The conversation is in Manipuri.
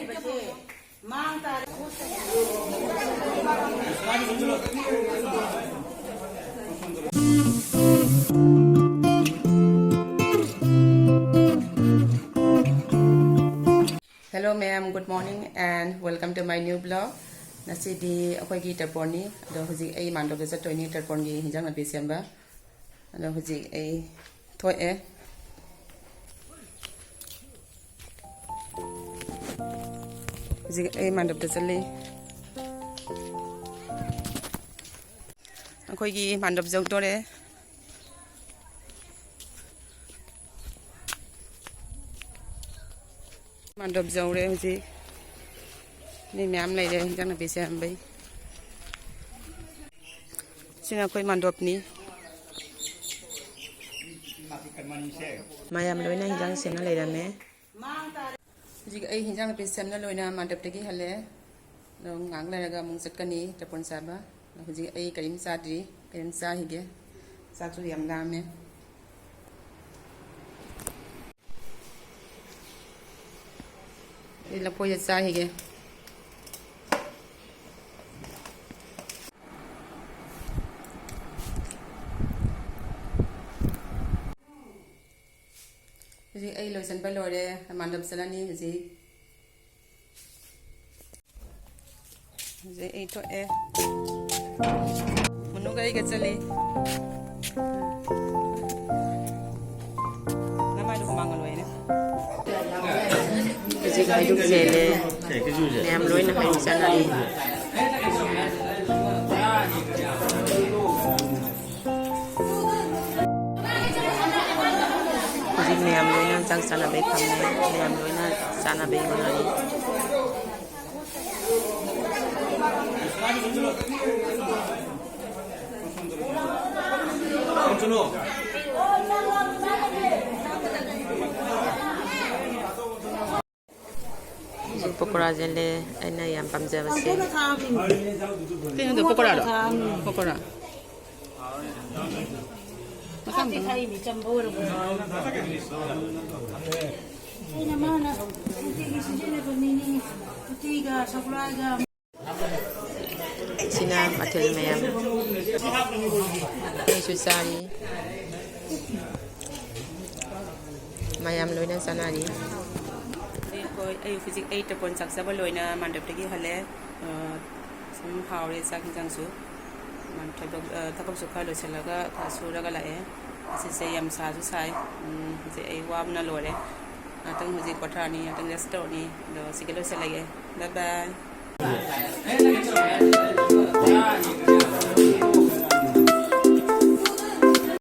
Hello ma'am, good morning and welcome to my new blog. Nasi di ako gi Tarpon ni, ado huji ay mandok sa toini Tarpon gi hinjang na December. Ado huji ay toy huji ay mandok da sali. Ako gi mandok jog tore. Mandop dầu đây gì nên mẹ em này đây chắc là bị xem bây xin là quay mandop ní mà em lối này chắc xem nó lấy ra mẹ gì cái hình chắc là bị xem nó lối nào mandop đây cái hale nó ngang lại là mông sét cái ní Tarpon chaba nó gì cái karim sa đi karim sa hi cái sa tu yam làm mẹ là po ya sa hige ji ai lo san ba lo de mandam salani ji ai to munu ga ga chali na mai do mangal wai ne chị hay dùng dễ lên em lối nó hay sẵn là đi chị em lối nó chẳng sẵn là bế khăm này em lối nó sẵn là bế khăm là đi Pokora jele ana yam pamja base kino do pokora do pokora makam thai mi chambo ro ina mana ti sijene ko nini ti ga supply ga sina mathel mayam ni sari mayam loina sanari ay physics 8 Tarpon chak chaba loina mandap tegi hale sum haure sak jang su man thakam su khalo chalaga tha suraga la se yam sa su sai je ai wam na lore atang huji kothani atang restaurant ni do sikelo selage bye bye